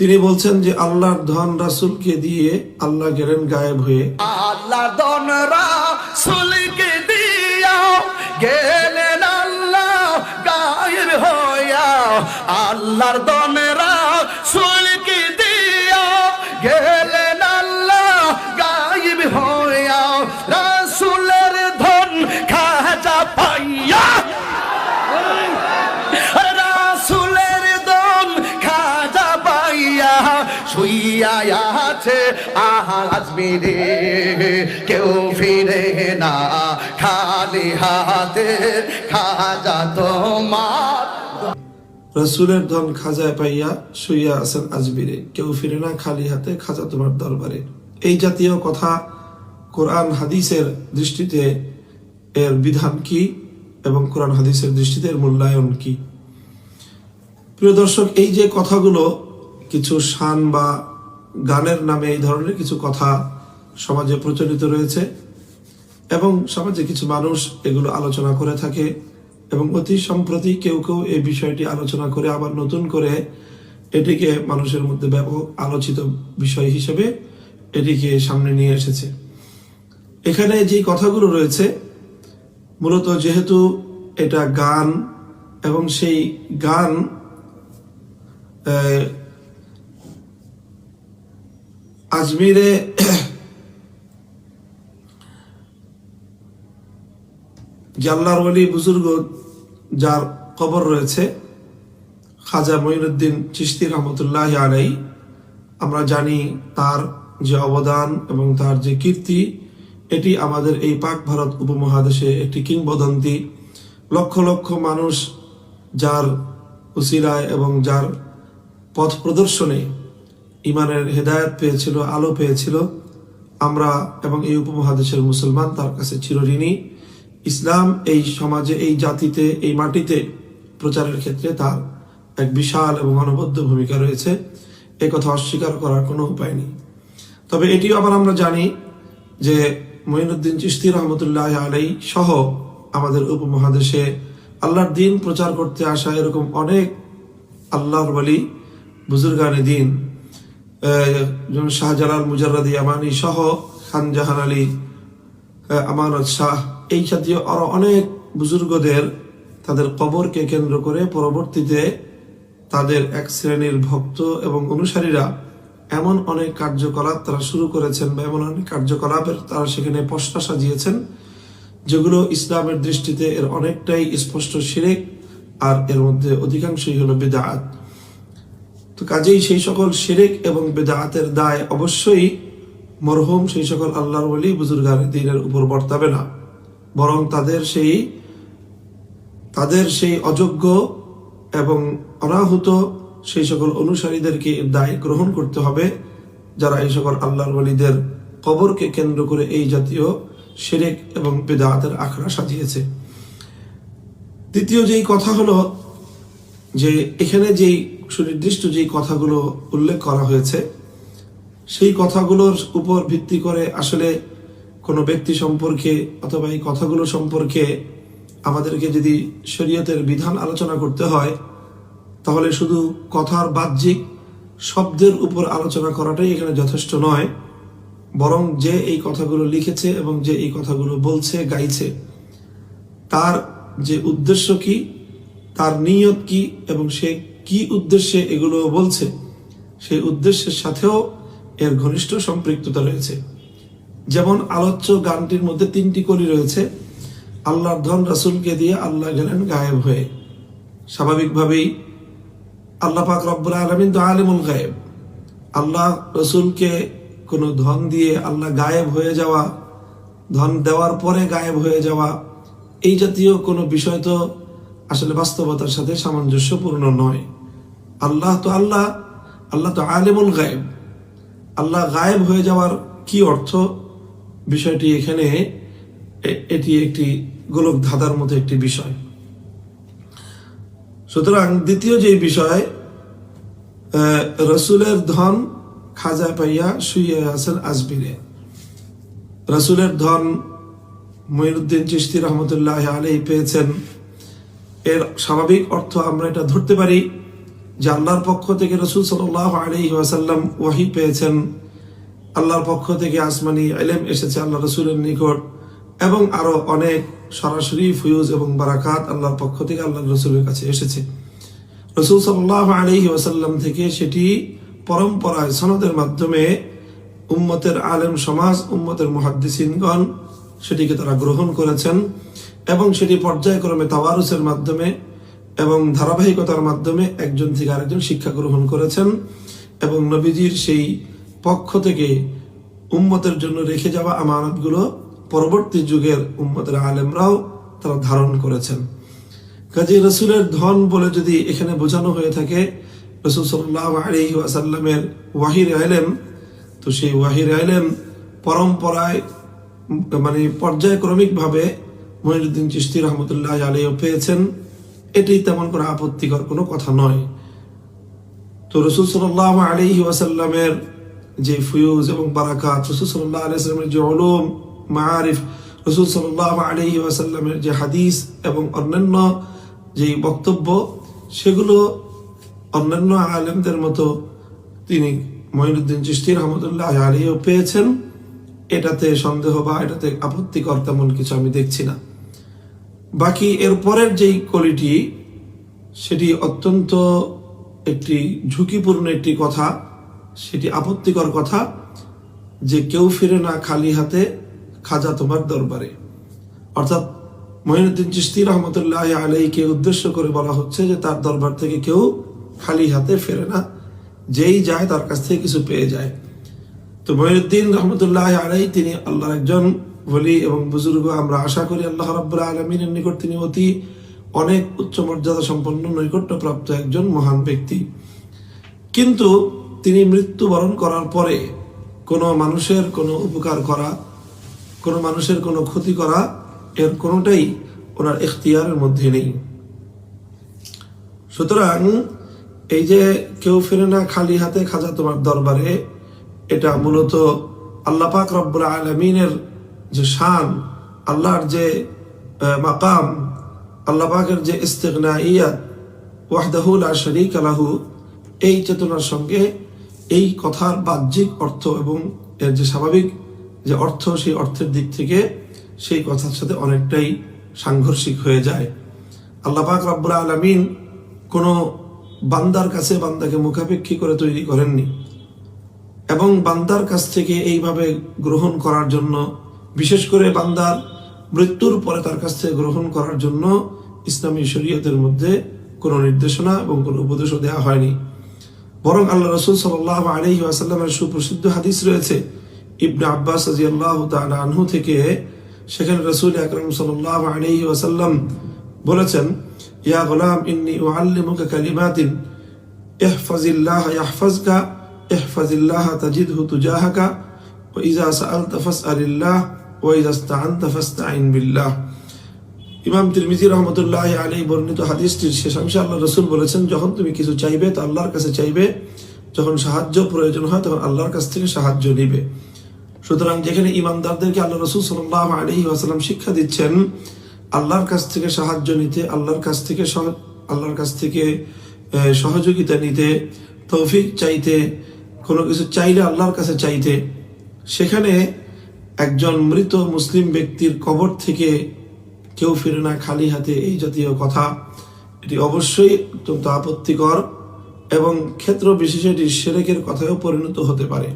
তিনি বলছেন যে আল্লাহর ধন রাসূলকে দিয়ে আল্লাহ গেলেন গায়েব হয়ে। আল্লাহর ধন রাসূলকে দিয়া গেলেন আল্লাহ গায়েব হইয়া। আল্লাহর ধন রাসূলকে দিয়া গেলেন আল্লাহ গায়েব হইয়া। রাসূলের ধন খাজা পাইয়া, রাসূলের ধন খাজা পাইয়া শুইয়া আছে আজমিরে, কেউ ফিরে না খালি হাতে, খাজা তোমার। রাসূলের ধন খাজায় পাইয়া শুইয়া আছেন আজমিরে, কেউ ফিরে না খালি হাতে, খাজা তোমার দরবারে। এই জাতীয় কথা কোরআন হাদিসের দৃষ্টিতে এর বিধান কি এবং কোরআন হাদিসের দৃষ্টিতে এর মূল্যায়ন কি? প্রিয় দর্শক, এই যে কথাগুলো কিছু শান বা গানের নামে এই ধরনের কিছু কথা সমাজে প্রচলিত রয়েছে এবং সমাজে কিছু মানুষ এগুলো আলোচনা করে থাকে এবং অতি সম্প্রতি কেউ কেউ এই বিষয়টি আলোচনা করে আবার নতুন করে এটিকে মানুষের মধ্যে ব্যাপক আলোচিত বিষয় হিসেবে এটিকে সামনে নিয়ে এসেছে। এখানে যে কথাগুলো রয়েছে মূলত যেহেতু এটা গান এবং সেই গান আজমিরে যে আল্লাহর ওলি বুজুর্গ যার কবর রয়েছে খাজা মঈনুদ্দিন চিশতি রহমতুল্লাহ আলাইহি, আমরা জানি তার যে অবদান এবং তার যে কীর্তি, এটি আমাদের এই পাক ভারত উপমহাদেশে একটি কিংবদন্তি। লক্ষ লক্ষ মানুষ যার উসিলায় এবং যার পথ প্রদর্শনে ইমানের হেদায়েত পেয়েছিল, আলো পেয়েছিল। আমরা এবং এই উপমহাদেশের মুসলমান তার কাছে চিরঋণী। ইসলাম এই সমাজে, এই জাতিতে, এই মাটিতে প্রচারের ক্ষেত্রে তার এক বিশাল এবং অনবদ্য ভূমিকা রয়েছে, এ কথা অস্বীকার করার কোনো উপায় নেই। তবে এটিও আবার আমরা জানি যে মঈনুদ্দিন চিশতি রহমতুল্লাহ আলাইহি সহ আমাদের উপমহাদেশে আল্লাহর দিন প্রচার করতে আসা এরকম অনেক আল্লাহর ওলি বুজুর্গানে দিন, শাহজালাল মুজাররদ ইয়ামানি সহ খান জাহান আলী, আমানত শাহ, এই জাতীয় আরো অনেক বুজুর্গদের তাদের কবরকে কেন্দ্র করে পরবর্তীতে তাদের এক শ্রেণীর ভক্ত এবং অনুসারীরা এমন অনেক কার্যকলাপ তারা শুরু করেছেন বা এমন অনেক কার্যকলাপের তারা সেখানে পশরা সাজিয়েছেন যেগুলো ইসলামের দৃষ্টিতে এর অনেকটাই স্পষ্ট শিরক, আর এর মধ্যে অধিকাংশই হলো বিদআত। তো কাজেই সেই সকল শিরক এবং বিদআতের দায় অবশ্যই মরহুম সেই সকল আল্লাহর ওলি বুজুর্গানে দ্বীনের উপর বর্তাবে না, বরং তাদের সেই অযোগ্য এবং অনাহুত সেই সকল অনুসারীদেরকে দায় গ্রহণ করতে হবে যারা এই সকল আল্লাহর ওলিদের কবরকে কেন্দ্র করে এই জাতীয় শিরক এবং বিদআতের আখড়া সাজিয়েছে। দ্বিতীয় যেই কথা হলো যে এখানে যেই সুনির্দিষ্ট যেই কথাগুলো উল্লেখ করা হয়েছে সেই কথাগুলোর উপর ভিত্তি করে আসলে কোনো ব্যক্তি সম্পর্কে অথবা এই কথাগুলো সম্পর্কে আমাদেরকে যদি শরীয়তের বিধান আলোচনা করতে হয় তাহলে শুধু কথার বাহ্যিক শব্দের উপর আলোচনা করাটাই এখানে যথেষ্ট নয়, বরং যে এই কথাগুলো লিখেছে এবং যে এই কথাগুলো বলছে, গাইছে, তার যে উদ্দেশ্য কি, তার নিয়ত কি এবং সে কি উদ্দেশ্যে এগুলো বলছে, সেই উদ্দেশ্যের সাথেও এর ঘনিষ্ঠ সম্পৃক্ততা রয়েছে। যেমন আলোচ্য গানটির মধ্যে 3টি কলি রয়েছে। আল্লাহর ধন রাসূলকে দিয়ে আল্লাহ গেলেন গায়েব হয়ে। স্বাভাবিকভাবেই আল্লাহ পাক রব্বুল আলামিন তো আলিমুল গায়েব। আল্লাহ রাসূলকে কোনো ধন দিয়ে আল্লাহ গায়েব হয়ে যাওয়া, ধন দেওয়ার পরে গায়েব হয়ে যাওয়া, এই জাতীয় কোনো বিষয় তো আসলে বাস্তবতার সাথে সামঞ্জস্যপূর্ণ নয়। আল্লাহ তো আলিমুল গায়েব। আল্লাহ গায়েব হয়ে যাওয়ার কি অর্থ, বিষয়টি এখানে এটি একটি গোলক ধাঁধার মতো একটি বিষয়। সুতরাং দ্বিতীয় যে বিষয়, রসুলের ধন খাজা পাইয়া শুয়ে আছেন আজমিরে। রসুলের ধন মঈনুদ্দিন চিশতি রহমতুল্লাহ আলাইহি পেয়েছেন। এর স্বাভাবিক অর্থ আমরা এটা ধরতে পারি যে আল্লাহর পক্ষ থেকে রাসূল সাল্লাল্লাহু আলাইহি ওয়াসাল্লাম ওহী পেয়েছেন, আল্লাহর পক্ষ থেকে আসমানি ইলম এসেছে আল্লাহ রাসূলের নিকট, এবং আরো অনেক সরাসরি ফয়ুজ এবং বারাকাত আল্লাহর পক্ষ থেকে আল্লাহ রাসূলের কাছে এসেছে। রাসূল সাল্লাল্লাহু আলাইহি ওয়াসাল্লাম থেকে সেটি পরম্পরায় সনদের মাধ্যমে উম্মতের আলেম সমাজ, উম্মতের মুহাদ্দিসিনগণ সেটিকে তারা গ্রহণ করেছেন, এবং সেটি পর্যায়ক্রমে তাওয়ারুসের মাধ্যমে এবং ধারাবাহিকতার মাধ্যমে একজন থেকে আরেকজন শিক্ষা গ্রহণ করেছেন, এবং নবীজির সেই পক্ষ থেকে উম্মতের জন্য রেখে যাওয়া আমানতগুলো পরবর্তী যুগের উম্মতের আলেমরাও তারা ধারণ করেছেন। কাজী রাসূলের ধন বলে যদি এখানে বোঝানো হয়ে থাকে রাসূল সাল্লাল্লাহু আলাইহি ওয়াসাল্লামের ওয়াহির ইলম, তো সেই ওয়াহির ইলম পরম্পরায় মানে পর্যায়ক্রমিকভাবে মুঈনুদ্দিন চিশতি রহমতুল্লাহ আলাইহি পেয়েছেন, এটি তেমন কোনো আপত্তিকর কোনো কথা নয়। তো রাসূল সাল্লাল্লাহু আলাইহি ওয়াসাল্লামের যে ফয়ুজ এবং বারাকাত, রাসূল সাল্লাল্লাহু আলাইহি ওয়াসাল্লামের যে উলুম মাআরিফ, রাসূল সাল্লাল্লাহু আলাইহি ওয়াসাল্লামের যে হাদিস এবং অন্যান্য যে বক্তব্য, সেগুলো অন্যান্য আলেমদের মতো তিনি মুঈনুদ্দিন চিশতি রহমতুল্লাহ আলাইহি পেয়েছেন, এটাতে সন্দেহ বা এটাতে আপত্তিকর তেমন কিছু আমি দেখছি না। বাকি এর পরের যেই কলিটি, সেটি অত্যন্ত একটি ঝুঁকিপূর্ণ একটি কথা, সেটি আপত্তিকর কথা, যে কেউ ফিরে না খালি হাতে খাজা তোমার দরবারে। অর্থাৎ মুঈনুদ্দিন চিশতি রহমতুল্লাহ আলাইহিকে উদ্দেশ্য করে বলা হচ্ছে যে তার দরবার থেকে কেউ খালি হাতে ফেরে না, যেই যায় তার কাছ থেকে কিছু পেয়ে যায়। তো মুঈনুদ্দিন রহমতুল্লাহ আলাইহি তিনি আল্লাহর একজন ওলি এবং বুজুর্গ। আমরা আশা করি আল্লাহ রাব্বুল আলামিনের নিকট তিনি অতি অনেক উচ্চ মর্যাদা সম্পন্ন নৈকট্যপ্রাপ্ত একজন মহান ব্যক্তি। কিন্তু তিনি মৃত্যুবরণ করার পরে কোনো মানুষের কোনো উপকার করা, কোনো মানুষের কোনো ক্ষতি করা, এর কোনোটাই ওনার ইখতিয়ারের মধ্যে নেই। সুতরাং এই যে কেউ ফিরে না খালি হাতে খাজা তোমার দরবারে, এটা মূলত আল্লাহ পাক রব্বুল আলামিনের যে শান, আল্লাহর যে মাকাম, আল্লাহ পাকের যে ইস্তিগনাইয়াত, ওয়াহদাহু লা শারীকা লাহু, এই চেতনার সঙ্গে এই কথার বাহ্যিক অর্থ এবং এর যে স্বাভাবিক যে অর্থ, সেই অর্থের দিক থেকে সেই কথার সাথে অনেকটাই সাংঘর্ষিক হয়ে যায়। আল্লাহ পাক রব্বুল আলামিন কোনো বান্দার কাছে বান্দাকে মুখাপেক্ষী করে তৈরি করেননি, এবং বান্দার কাছ থেকে এইভাবে গ্রহণ করার জন্য, বিশেষ করে বান্দার মৃত্যুর পরে তার কাছ থেকে গ্রহণ করার জন্য ইসলামী শরীয়তের মধ্যে কোনো নির্দেশনা এবং কোনো উপদেশও দেওয়া হয়নি। বরং আল্লাহ রাসূল সাল্লাল্লাহু আলাইহি ওয়াসাল্লামের সুপ্রসিদ্ধ হাদিস রয়েছে ইবনে আব্বাস রাদিয়াল্লাহু তাআলা আনহু থেকে। সেখানে রাসূল আকরাম সাল্লাল্লাহু আলাইহি ওয়াসাল্লাম বলেছেন, ইয়া গোলাম ইন্নী উআল্লিমুকা কালিমাতিন ইহফাজিল্লাহ ইয়াহফাজকা ইহফাজিল্লাহ তাজিদহু তুজাহাকা ওয়া ইযা সাআলতা ফাসআলিল্লাহ ওয়া ইযা ইসতাআনতা ফাসতাঈন বিল্লাহ। ইমাম তিরমিজি রহমতুল্লাহ আলাইহি বর্ণিত হাদিসটির শেষাংশে আল্লাহ রাসূল বলেছেন, যখন তুমি কিছু চাইবে তো আল্লাহর কাছে চাইবে, যখন সাহায্য প্রয়োজন হয় তখন আল্লাহর কাছ থেকে সাহায্য নিবে। সুতরাং যেখানে ইমানদারদেরকে আল্লাহ রাসূল সাল্লাল্লাহু আলাইহি ওয়াসাল্লাম শিক্ষা দিচ্ছেন আল্লাহর কাছ থেকে সাহায্য নিতে, আল্লাহর কাছ থেকে সহযোগিতা নিতে, তৌফিক চাইতে, কোনো কিছু চাইলে আল্লাহর কাছে চাইতে, সেখানে একজন মৃত মুসলিম ব্যক্তির কবর থেকে কেউ ফিরে না খালি হাতে, এই জাতীয় কথা, এটি অবশ্যই অত্যন্ত আপত্তিকর এবং ক্ষেত্র বিশেষে এটি শিরকের কথায়ও পরিণত হতে পারে।